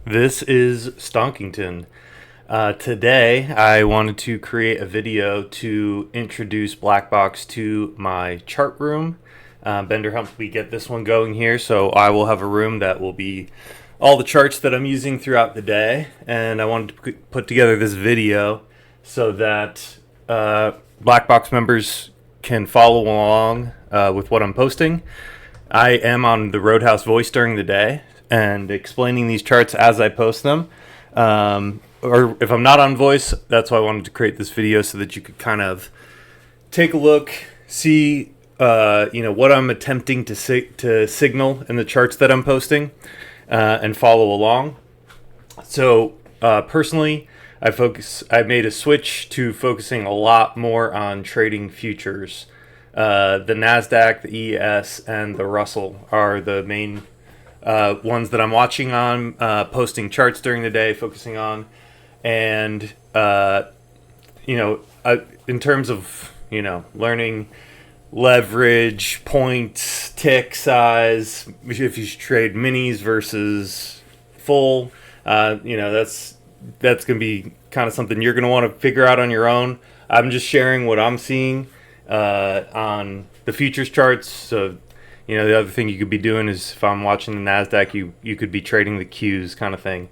This is Stonkington. Today, I wanted to create a video to introduce Blackbox to my chart room. Bender helped me get this one going here, so I will have a room that will be all the charts that I'm using throughout the day. And I wanted to put together this video so that Blackbox members can follow along with what I'm posting. I am on the Roadhouse Voice during the day and explaining these charts as I post them. Or if I'm not on voice, that's why I wanted to create this video so that you could kind of take a look, see what I'm attempting to signal in the charts that I'm posting, and follow along. So personally, I made a switch to focusing a lot more on trading futures. The NASDAQ, the ES, and the Russell are the main ones that I'm watching on, posting charts during the day, focusing on. And, in terms of, learning leverage, points, tick size, if you should trade minis versus full, that's going to be kind of something you're going to want to figure out on your own. I'm just sharing what I'm seeing on the futures charts. So, the other thing you could be doing is if I'm watching the NASDAQ, you could be trading the Qs kind of thing.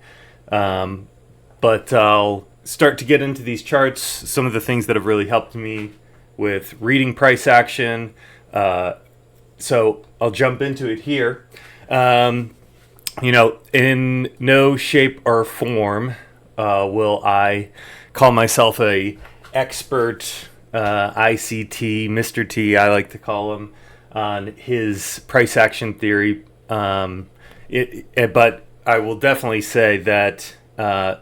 But I'll start to get into these charts, some of the things that have really helped me with reading price action. So I'll jump into it here. In no shape or form will I call myself a expert ICT, Mr. T, I like to call him, on his price action theory. But I will definitely say that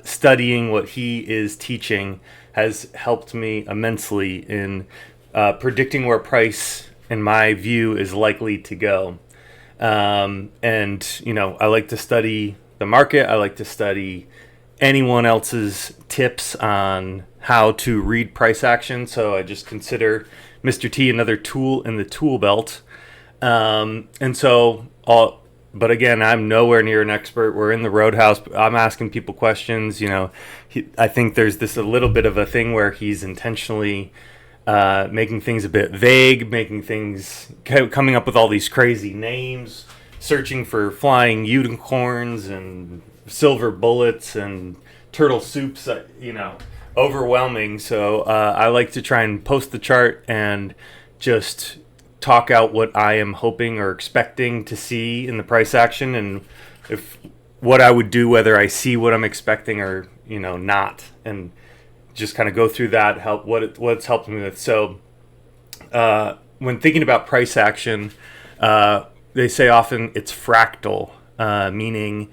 studying what he is teaching has helped me immensely in predicting where price, in my view, is likely to go. I like to study the market. I like to study anyone else's tips on how to read price action. So I just consider Mr. T another tool in the tool belt. But again, I'm nowhere near an expert. We're in the Roadhouse. I'm asking people questions. I think there's a little bit of a thing where he's intentionally making things a bit vague, coming up with all these crazy names, searching for flying unicorns and silver bullets and turtle soups, overwhelming. So I like to try and post the chart and just talk out what I am hoping or expecting to see in the price action, and if what I would do whether I see what I'm expecting or not, and just kind of go through that, what it's helped me with. So when thinking about price action, they say often it's fractal, meaning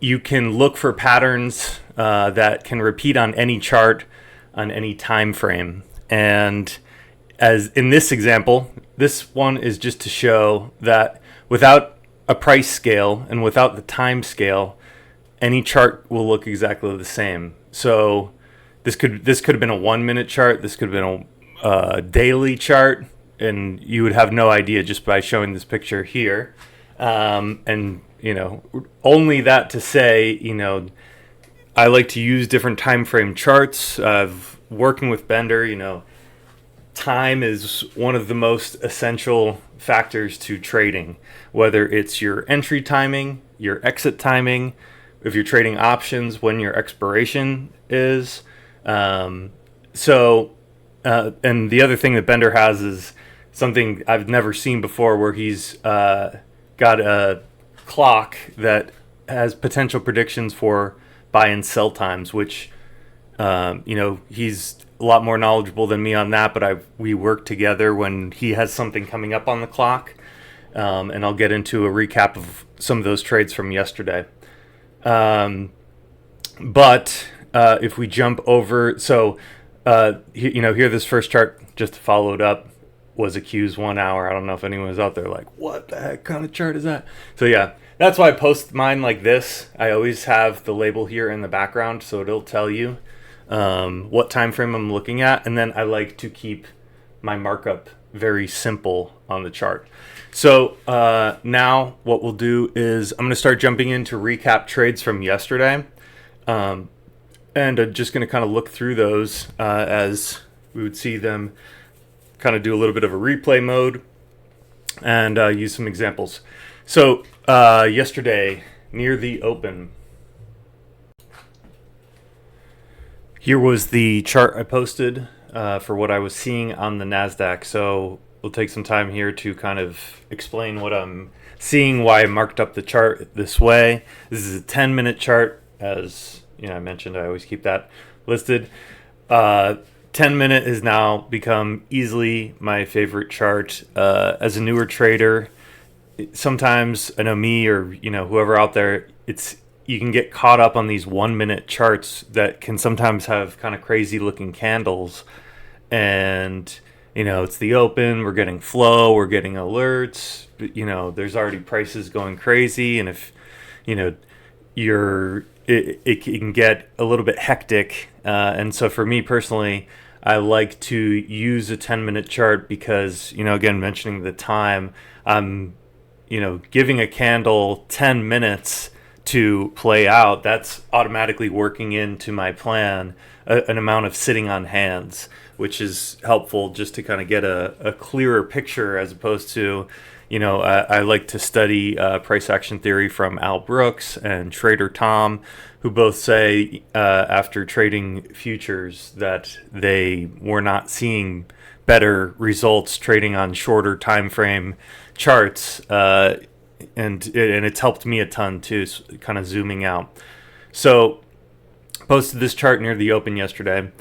you can look for patterns that can repeat on any chart on any time frame. And as in this example, this one is just to show that without a price scale and without the time scale, any chart will look exactly the same. So this could have been a 1 minute chart. This could have been a daily chart, and you would have no idea just by showing this picture here. Only that to say, I like to use different time frame charts. Working with Bender, time is one of the most essential factors to trading, whether it's your entry timing, your exit timing, if you're trading options, when your expiration is. And the other thing that Bender has is something I've never seen before, where he's got a clock that has potential predictions for buy and sell times, which he's a lot more knowledgeable than me on that, but we work together when he has something coming up on the clock, and I'll get into a recap of some of those trades from yesterday. But if we jump over, here this first chart, just to follow it up, was a Q's 1 hour. I don't know if anyone was out there like, what the heck kind of chart is that? So yeah, that's why I post mine like this. I always have the label here in the background, so it'll tell you what time frame I'm looking at, and then I like to keep my markup very simple on the chart. So now what we'll do is I'm going to start jumping into recap trades from yesterday. And I'm just going to kind of look through those as we would see them, kind of do a little bit of a replay mode and use some examples. So yesterday, near the open, here was the chart I posted for what I was seeing on the NASDAQ. So we'll take some time here to kind of explain what I'm seeing, why I marked up the chart this way. This is a 10-minute chart. As I mentioned, I always keep that listed. 10-minute has now become easily my favorite chart. As a newer trader, sometimes I know me or whoever out there, you can get caught up on these 1-minute charts that can sometimes have kind of crazy looking candles. And it's the open, we're getting flow, we're getting alerts, but there's already prices going crazy, and if it can get a little bit hectic, and so for me personally, I like to use a 10-minute chart because again, mentioning the time, I'm giving a candle 10 minutes to play out. That's automatically working into my plan an amount of sitting on hands, which is helpful just to kind of get a clearer picture, as opposed to, I like to study price action theory from Al Brooks and Trader Tom, who both say after trading futures that they were not seeing better results trading on shorter time frame charts, and it's helped me a ton too, kind of zooming out. So posted this chart near the open yesterday,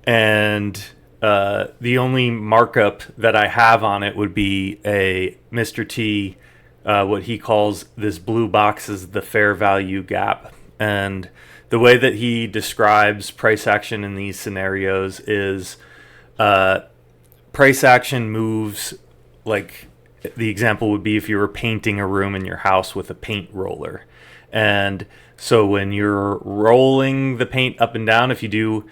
and the only markup that I have on it would be a Mr. T, what he calls this blue box is the fair value gap. And the way that he describes price action in these scenarios is price action moves like, the example would be if you were painting a room in your house with a paint roller. And so when you're rolling the paint up and down, if you do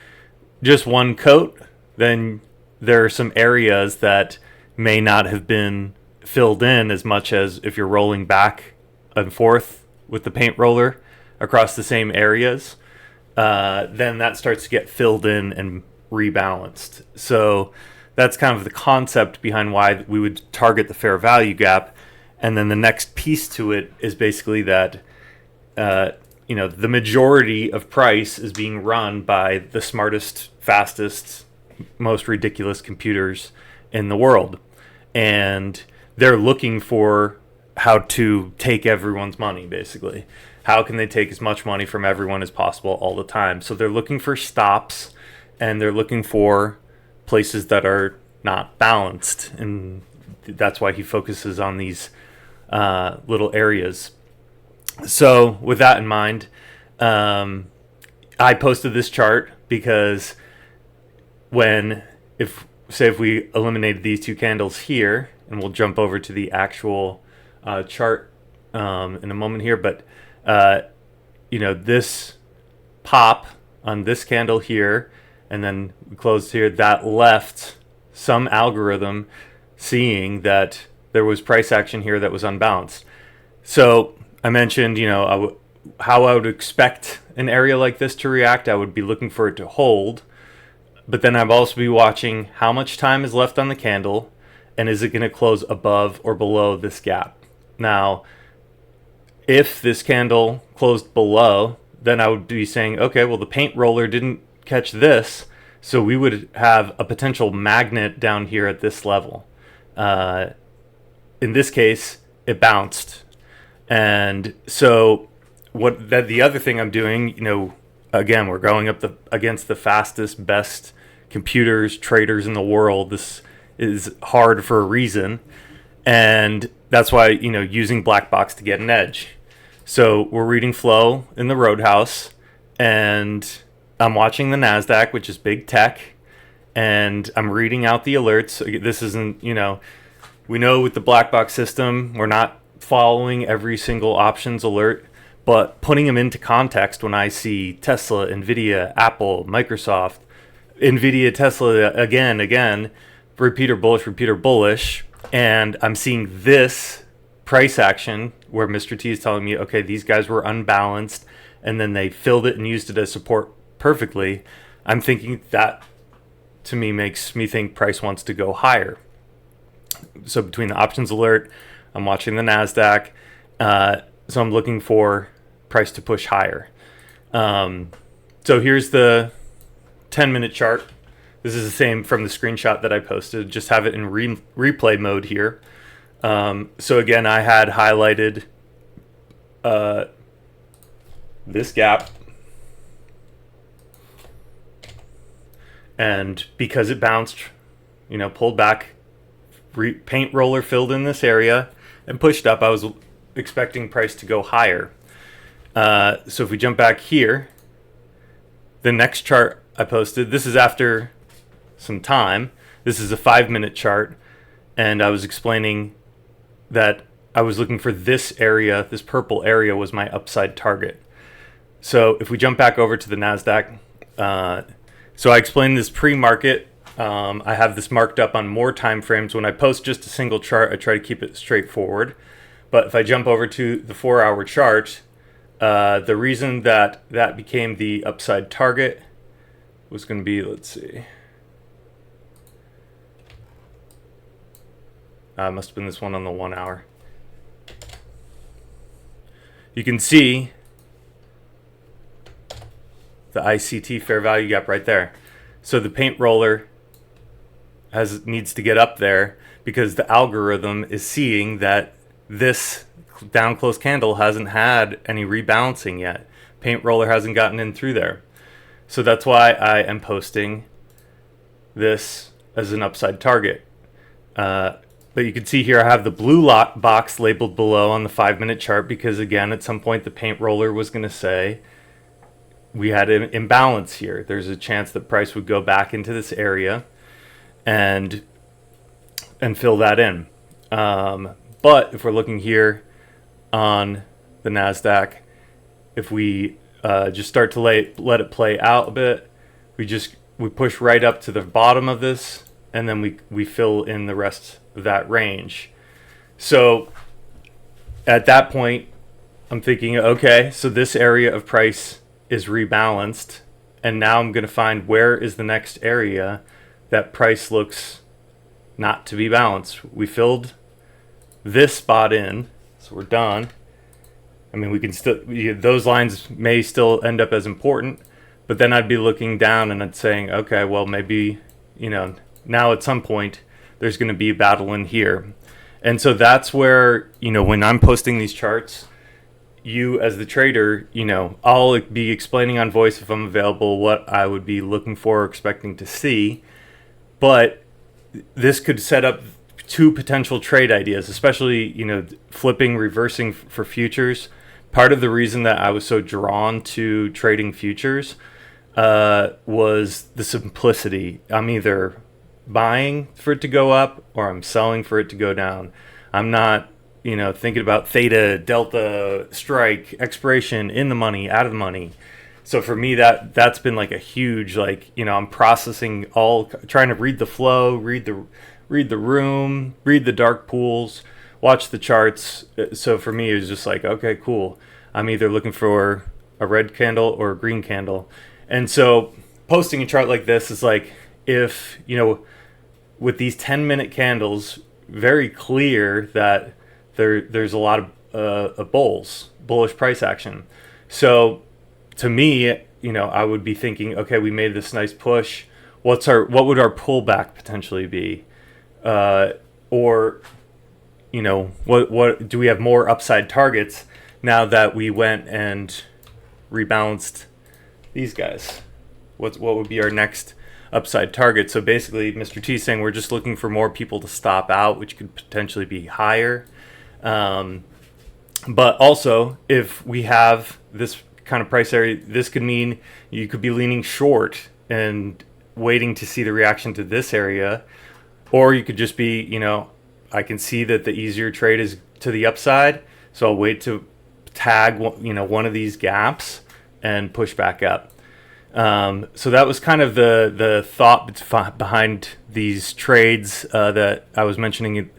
just one coat, then there are some areas that may not have been filled in as much as if you're rolling back and forth with the paint roller across the same areas. Then that starts to get filled in and rebalanced. So that's kind of the concept behind why we would target the fair value gap. And then the next piece to it is basically that the majority of price is being run by the smartest, fastest, most ridiculous computers in the world. And they're looking for how to take everyone's money, basically. How can they take as much money from everyone as possible all the time? So they're looking for stops, and they're looking for places that are not balanced. And that's why he focuses on these little areas. So with that in mind, I posted this chart because if we eliminated these two candles here, and we'll jump over to the actual chart in a moment here, but this pop on this candle here, and then we closed here, that left some algorithm seeing that there was price action here that was unbalanced. So I mentioned, how I would expect an area like this to react. I would be looking for it to hold, but then I'd also be watching how much time is left on the candle, and is it going to close above or below this gap. Now, if this candle closed below, then I would be saying, okay, well, the paint roller didn't catch this, so we would have a potential magnet down here at this level. In this case, it bounced. And so the other thing I'm doing, again, we're going up against the fastest, best computers, traders in the world. This is hard for a reason. And that's why, using Blackbox to get an edge. So we're reading flow in the Roadhouse, and I'm watching the NASDAQ, which is big tech, and I'm reading out the alerts. This isn't, we know with the Blackbox system, we're not following every single options alert, but putting them into context when I see Tesla, Nvidia, Apple, Microsoft, Nvidia, Tesla, again, repeater bullish, And I'm seeing this price action where Mr. T is telling me, okay, these guys were unbalanced, and then they filled it and used it as support perfectly. I'm thinking that, to me, makes me think price wants to go higher. So between the options alert, I'm watching the NASDAQ, so I'm looking for price to push higher. So here's the 10-minute chart. This is the same from the screenshot that I posted. Just have it in replay mode here. So again, I had highlighted this gap. And because it bounced, pulled back, paint roller filled in this area and pushed up, I was expecting price to go higher. So if we jump back here, the next chart I posted, this is after some time. This is a 5-minute chart, and I was explaining that I was looking for this area, this purple area was my upside target. So if we jump back over to the NASDAQ, so I explained this pre-market. I have this marked up on more time frames. When I post just a single chart, I try to keep it straightforward. But if I jump over to the 4-hour chart, the reason that became the upside target was going to be, let's see. Must have been this one on the 1 hour. You can see the ICT fair value gap right there. So the paint roller needs to get up there because the algorithm is seeing that this down close candle hasn't had any rebalancing yet. Paint roller hasn't gotten in through there. So that's why I am posting this as an upside target. But you can see here I have the blue box labeled below on the 5-minute chart because, again, at some point the paint roller was going to say we had an imbalance here. There's a chance that price would go back into this area and fill that in. But if we're looking here on the NASDAQ, if we just start to let it play out a bit, we push right up to the bottom of this, and then we fill in the rest of that range. So at that point, I'm thinking, okay, so this area of price is rebalanced, and now I'm going to find where is the next area that price looks not to be balanced. We filled this spot in, so we're done. I mean, we can still, those lines may still end up as important, but then I'd be looking down and I'd saying, okay, well, maybe, now at some point there's going to be a battle in here. And so that's where, when I'm posting these charts, you as the trader, I'll be explaining on voice if I'm available what I would be looking for or expecting to see. But this could set up two potential trade ideas, especially, flipping, reversing for futures. Part of the reason that I was so drawn to trading futures was the simplicity. I'm either buying for it to go up or I'm selling for it to go down. I'm not, thinking about theta, delta, strike, expiration, in the money, out of the money. So for me, that's been like a huge, I'm processing trying to read the flow, read the room, read the dark pools, watch the charts. So for me, it was just like, okay, cool. I'm either looking for a red candle or a green candle. And so posting a chart like this is like, if, with these 10-minute candles, very clear that there's a lot of bullish price action. So to me, I would be thinking, okay, we made this nice push. What would our pullback potentially be? Or what do we have more upside targets now that we went and rebalanced these guys? What would be our next upside target? So basically, Mr. T is saying we're just looking for more people to stop out, which could potentially be higher. But also, if we have this kind of price area, this could mean you could be leaning short and waiting to see the reaction to this area, or you could just be, I can see that the easier trade is to the upside, so I'll wait to tag, one of these gaps and push back up. So that was kind of the thought behind these trades that I was mentioning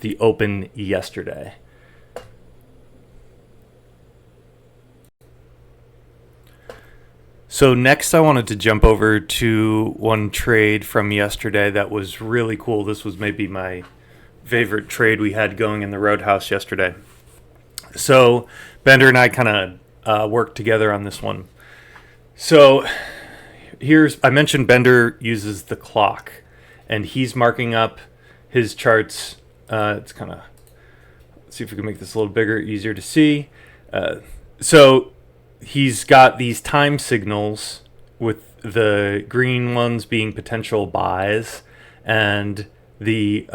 the open yesterday. So next I wanted to jump over to one trade from yesterday that was really cool. This was maybe my favorite trade we had going in the Roadhouse yesterday. So Bender and I kind of worked together on this one. So I mentioned Bender uses the clock, and he's marking up his charts. It's kind of, let's see if we can make this a little bigger, easier to see. So he's got these time signals with the green ones being potential buys and the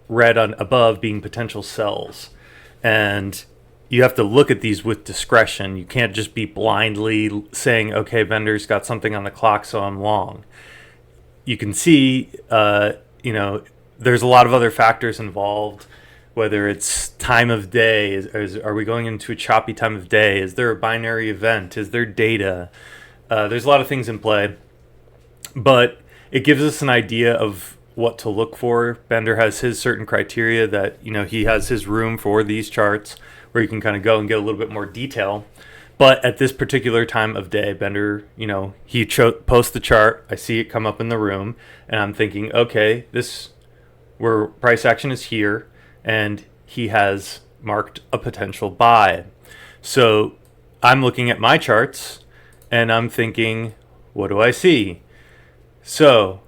red on above being potential sells. And you have to look at these with discretion. You can't just be blindly saying, okay, Bender's got something on the clock, so I'm long. You can see, there's a lot of other factors involved, whether it's time of day, are we going into a choppy time of day? Is there a binary event? Is there data? There's a lot of things in play, but it gives us an idea of what to look for. Bender has his certain criteria that, he has his room for these charts where you can kind of go and get a little bit more detail. But at this particular time of day, Bender, he posts the chart. I see it come up in the room, and I'm thinking, okay, where price action is here, and he has marked a potential buy. So I'm looking at my charts, and I'm thinking, what do I see? So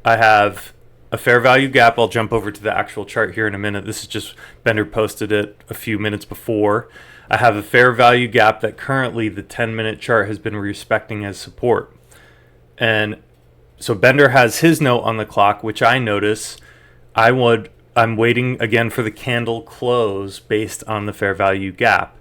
I have a fair value gap. I'll jump over to the actual chart here in a minute. This is just Bender posted it a few minutes before. I have a fair value gap that currently the 10-minute chart has been respecting as support. And so Bender has his note on the clock, which I notice. I'm waiting again for the candle close based on the fair value gap.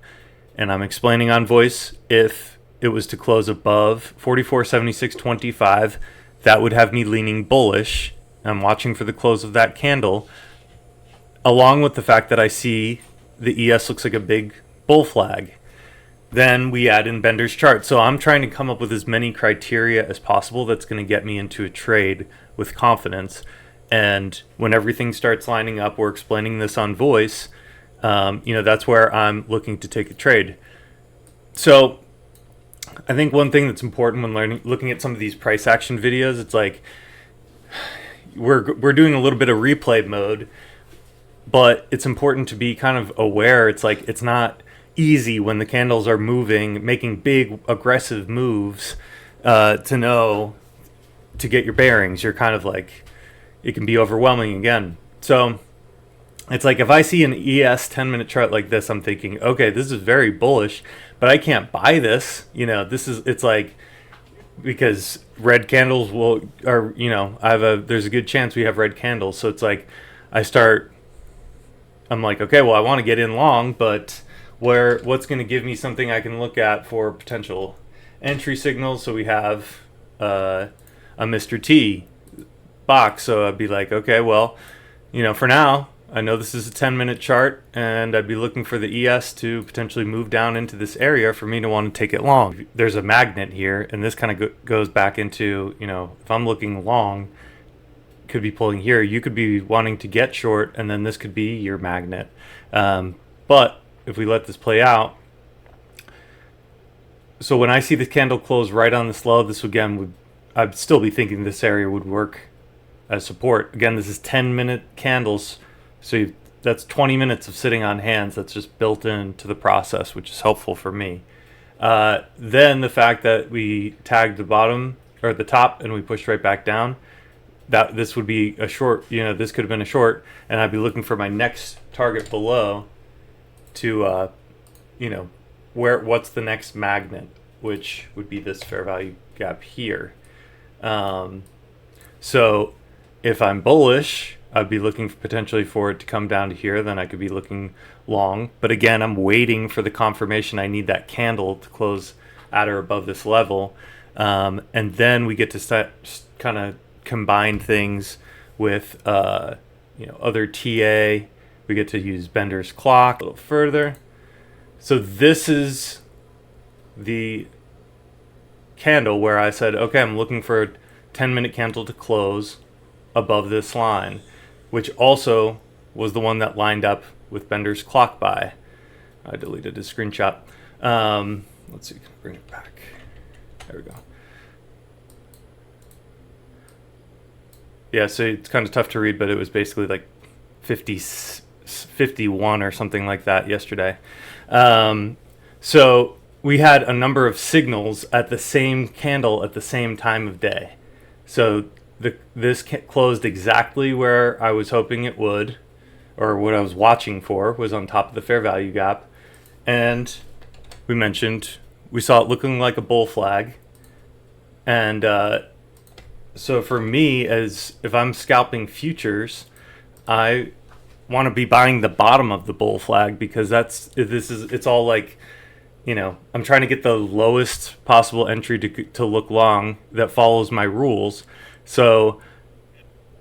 And I'm explaining on voice, if it was to close above 44.7625, that would have me leaning bullish. I'm watching for the close of that candle, along with the fact that I see the ES looks like a big bull flag. Then we add in Bender's chart. So I'm trying to come up with as many criteria as possible that's going to get me into a trade with confidence. And when everything starts lining up, we're explaining this on voice. That's where I'm looking to take a trade. So I think one thing that's important when looking at some of these price action videos, it's like we're doing a little bit of replay mode, but it's important to be kind of aware. It's like it's not easy when the candles are moving, making big aggressive moves, to get your bearings. You're kind of like, it can be overwhelming again. So it's like if I see an ES 10-minute chart like this, I'm thinking, okay, this is very bullish, but I can't buy this. It's like, because red candles there's a good chance we have red candles. So it's like I'm like, okay, well, I want to get in long, but what's going to give me something I can look at for potential entry signals? So we have a Mr. T box. So I'd be like, okay, well, for now, I know this is a 10-minute chart, and I'd be looking for the ES to potentially move down into this area for me to want to take it long. There's a magnet here, and this kind of goes back into, if I'm looking long, could be pulling here. You could be wanting to get short, and then this could be your magnet. But if we let this play out, so when I see the candle close right on this low, I'd still be thinking this area would work as support. Again, this is 10-minute candles. So that's 20 minutes of sitting on hands. That's just built into the process, which is helpful for me. Then the fact that we tagged the bottom or the top and we pushed right back down, that this would be a short. This could have been a short, and I'd be looking for my next target below to, what's the next magnet, which would be this fair value gap here. So if I'm bullish, I'd be looking potentially for it to come down to here. Then I could be looking long. But again, I'm waiting for the confirmation. I need that candle to close at or above this level. And then we get to kind of combine things with, other TA. We get to use Bender's clock a little further. So this is the candle where I said, okay, I'm looking for a 10-minute candle to close. above this line, which also was the one that lined up with Bender's clock buy. I deleted a screenshot. Let's see, bring it back. There we go. Yeah, so it's kind of tough to read, but it was basically like 51 or something like that yesterday. So we had a number of signals at the same candle at the same time of day. So this closed exactly where I was hoping it would, or what I was watching for was on top of the fair value gap. And we mentioned we saw it looking like a bull flag. And so for me, as if I'm scalping futures, I want to be buying the bottom of the bull flag, because it's all like, I'm trying to get the lowest possible entry to look long that follows my rules. So,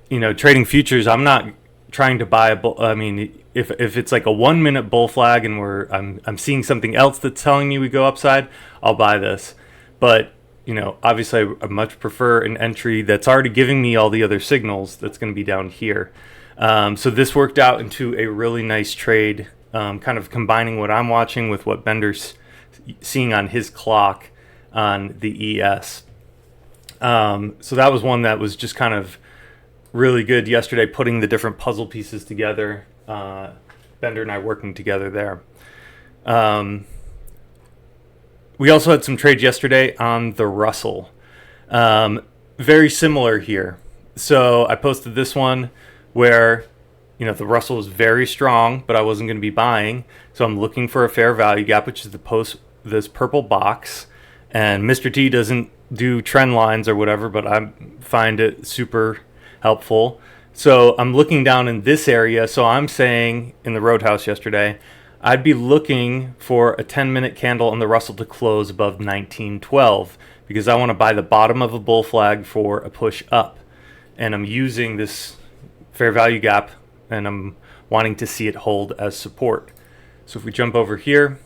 trading futures, I'm not trying to buy a bull. I mean, if it's like a 1 minute bull flag and I'm seeing something else that's telling me we go upside, I'll buy this. But, obviously I much prefer an entry that's already giving me all the other signals that's going to be down here. So this worked out into a really nice trade, kind of combining what I'm watching with what Bender's seeing on his clock on the ES. So that was one that was just kind of really good yesterday, putting the different puzzle pieces together. Bender and I working together there. We also had some trades yesterday on the Russell. Very similar here. So I posted this one where, the Russell is very strong, but I wasn't going to be buying. So I'm looking for a fair value gap, which is this purple box. And Mr. T doesn't do trend lines or whatever, but I find it super helpful. So I'm looking down in this area. So I'm saying in the Roadhouse yesterday, I'd be looking for a 10-minute candle on the Russell to close above 1912, because I want to buy the bottom of a bull flag for a push up. And I'm using this fair value gap, and I'm wanting to see it hold as support. So if we jump over here,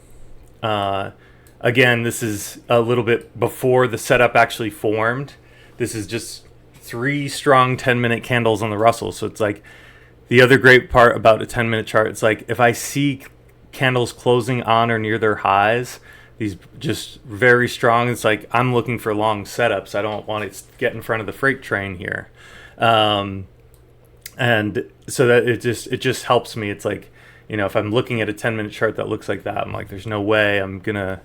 again, this is a little bit before the setup actually formed. This is just 3 strong 10-minute candles on the Russell. So it's like the other great part about a 10-minute chart. It's like if I see candles closing on or near their highs, these just very strong, it's like I'm looking for long setups. I don't want to get in front of the freight train here. And so that it just helps me. It's like, if I'm looking at a 10-minute chart that looks like that, I'm like, there's no way I'm gonna,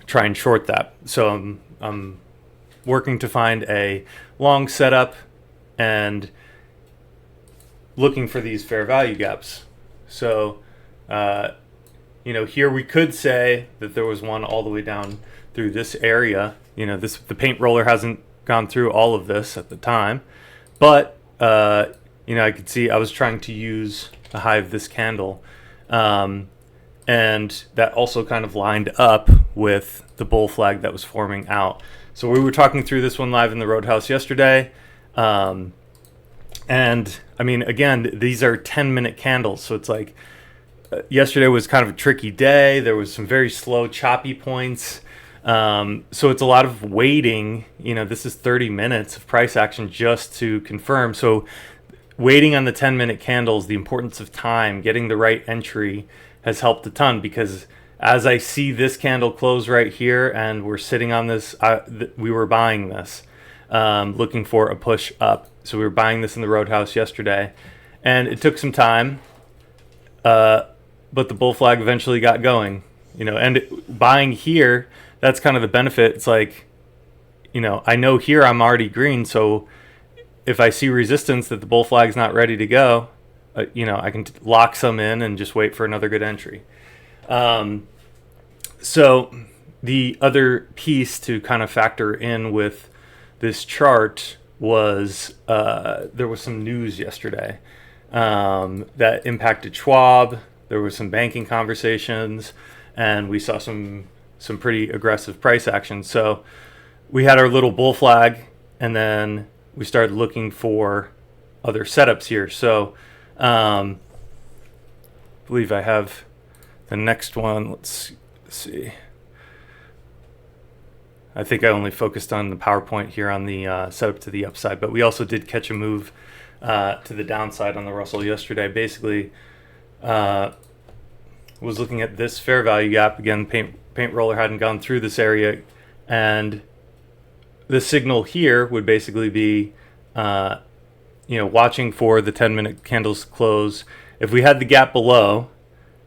try and short that. So I'm working to find a long setup and looking for these fair value gaps. So, here we could say that there was one all the way down through this area. The paint roller hasn't gone through all of this at the time, but I could see I was trying to use the high of this candle, and that also kind of lined up with the bull flag that was forming out. So we were talking through this one live in the Roadhouse yesterday, and I mean, again, these are 10-minute candles, so it's like yesterday was kind of a tricky day. There was some very slow, choppy points. So it's a lot of waiting. This is 30 minutes of price action just to confirm. So waiting on the 10-minute candles, the importance of time, getting the right entry has helped a ton, because as I see this candle close right here and we're sitting on this, we were buying this, looking for a push up. So we were buying this in the Roadhouse yesterday, and it took some time, but the bull flag eventually got going, and buying here, that's kind of the benefit. It's like, I know here I'm already green, so if I see resistance that the bull flag's not ready to go, I can lock some in and just wait for another good entry. So the other piece to kind of factor in with this chart was there was some news yesterday that impacted Schwab. There was some banking conversations, and we saw some pretty aggressive price action. So we had our little bull flag, and then we started looking for other setups here. So I believe I have the next one. Let's see. I think I only focused on the PowerPoint here on the setup to the upside, but we also did catch a move to the downside on the Russell yesterday. Basically, was looking at this fair value gap again. Paint roller hadn't gone through this area, and the signal here would basically be, watching for the 10-minute candles close. If we had the gap below,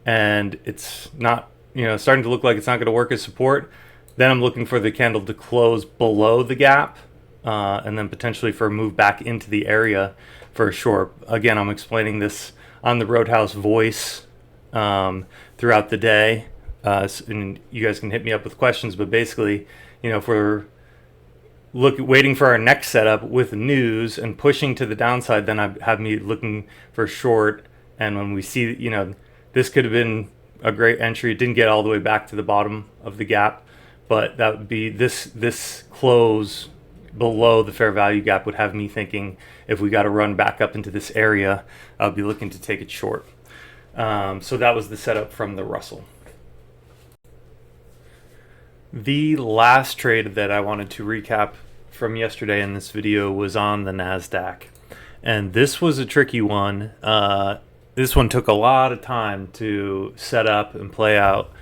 and it's not, starting to look like it's not going to work as support, then I'm looking for the candle to close below the gap, and then potentially for a move back into the area for a short. Again, I'm explaining this on the Roadhouse voice throughout the day, and you guys can hit me up with questions. But basically, if we're waiting for our next setup with news and pushing to the downside, then I have me looking for short. And when we see, this could have been a great entry. It didn't get all the way back to the bottom of the gap, but that would be this close below the fair value gap would have me thinking if we got to run back up into this area, I'll be looking to take it short. So that was the setup from the Russell. The last trade that I wanted to recap from yesterday in this video was on the NASDAQ. And this was a tricky one. This one took a lot of time to set up and play out.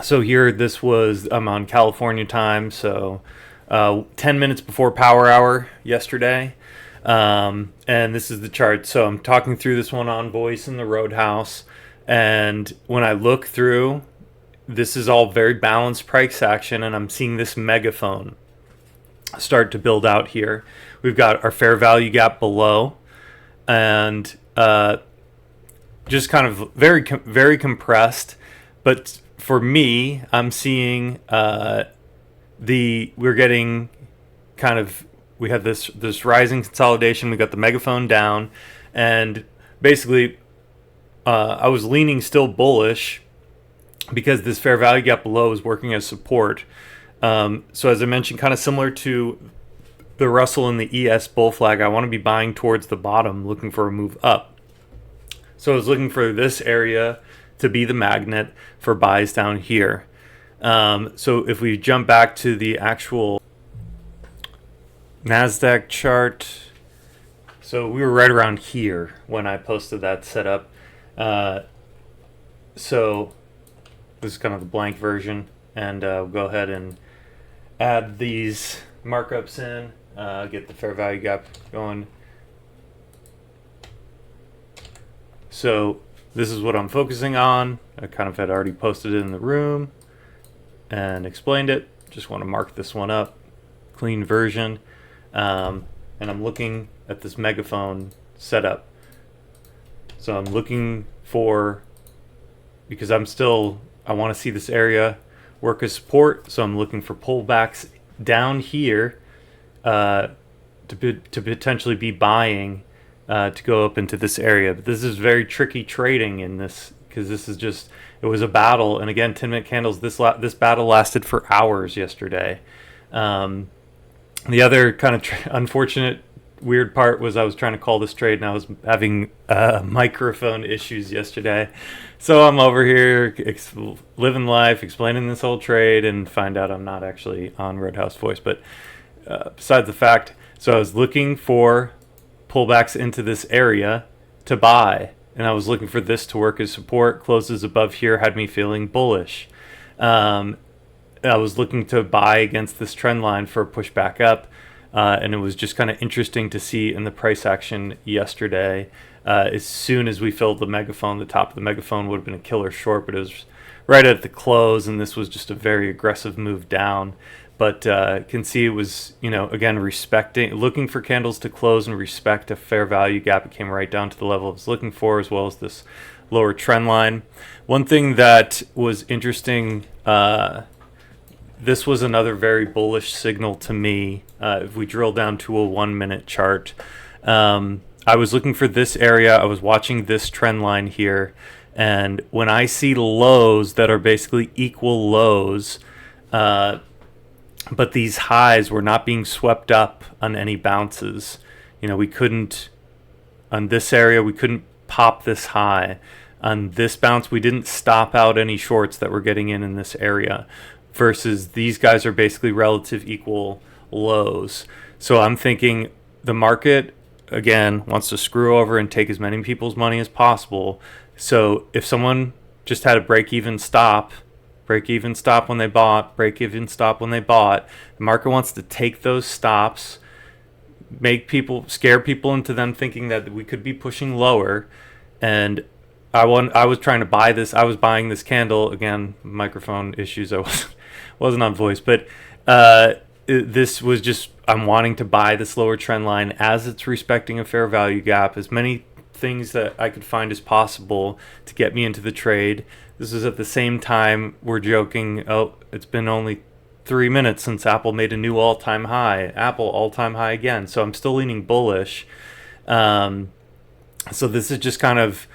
So here, I'm on California time, so 10 minutes before power hour yesterday. And this is the chart. So I'm talking through this one on voice in the Roadhouse. And when I look through, this is all very balanced price action, and I'm seeing this megaphone start to build out here. We've got our fair value gap below, and just kind of very compressed. But for me, I'm seeing we're getting kind of, we have this rising consolidation. We got the megaphone down, and basically I was leaning still bullish because this fair value gap below is working as support. So as I mentioned, kind of similar to the Russell and the ES bull flag, I want to be buying towards the bottom, looking for a move up. So I was looking for this area to be the magnet for buys down here. So if we jump back to the actual NASDAQ chart, so we were right around here when I posted that setup. So this is kind of the blank version, and we'll go ahead and add these markups in, get the fair value gap going. So this is what I'm focusing on. I kind of had already posted it in the room and explained it. Just want to mark this one up, clean version. And I'm looking at this megaphone setup. So I'm looking for, because I want to see this area work as support. So I'm looking for pullbacks down here to potentially be buying to go up into this area. But this is very tricky trading in this, because this is just, it was a battle. And again, 10-minute candles, this battle lasted for hours yesterday. The other kind of unfortunate weird part was I was trying to call this trade, and I was having microphone issues yesterday. So I'm over here living life, explaining this whole trade, and find out I'm not actually on Roadhouse Voice. But besides the fact, so I was looking for pullbacks into this area to buy, and I was looking for this to work as support. Closes above here had me feeling bullish. I was looking to buy against this trend line for a push back up. And it was just kind of interesting to see in the price action yesterday. As soon as we filled the megaphone, the top of the megaphone would have been a killer short, but it was right at the close, and this was just a very aggressive move down. But can see it was, again, looking for candles to close and respect a fair value gap. It came right down to the level I was looking for, as well as this lower trend line. One thing that was interesting, this was another very bullish signal to me. If we drill down to a 1-minute chart, I was looking for this area. I was watching this trend line here. And when I see lows that are basically equal lows, but these highs were not being swept up on any bounces. We couldn't, on this area, we couldn't pop this high. On this bounce, we didn't stop out any shorts that were getting in this area. versus these guys are basically relative equal lows. So I'm thinking the market, again, wants to screw over and take as many people's money as possible. So if someone just had a break-even stop when they bought, break-even stop when they bought, the market wants to take those stops, scare people into them thinking that we could be pushing lower. And I was trying to buy this. I was buying this candle. Again, microphone issues. I wasn't on voice, but this was just, I'm wanting to buy this lower trend line as it's respecting a fair value gap, as many things that I could find as possible to get me into the trade. This is at the same time we're joking, oh, it's been only 3 minutes since Apple made a new all-time high. Apple all-time high again. So I'm still leaning bullish. So this is just kind of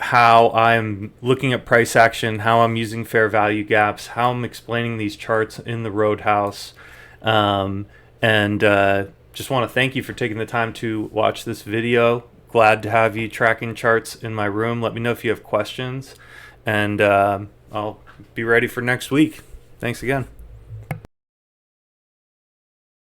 how I'm looking at price action, how I'm using fair value gaps, how I'm explaining these charts in the Roadhouse. And just want to thank you for taking the time to watch this video. Glad to have you tracking charts in my room. Let me know if you have questions, and I'll be ready for next week. Thanks again.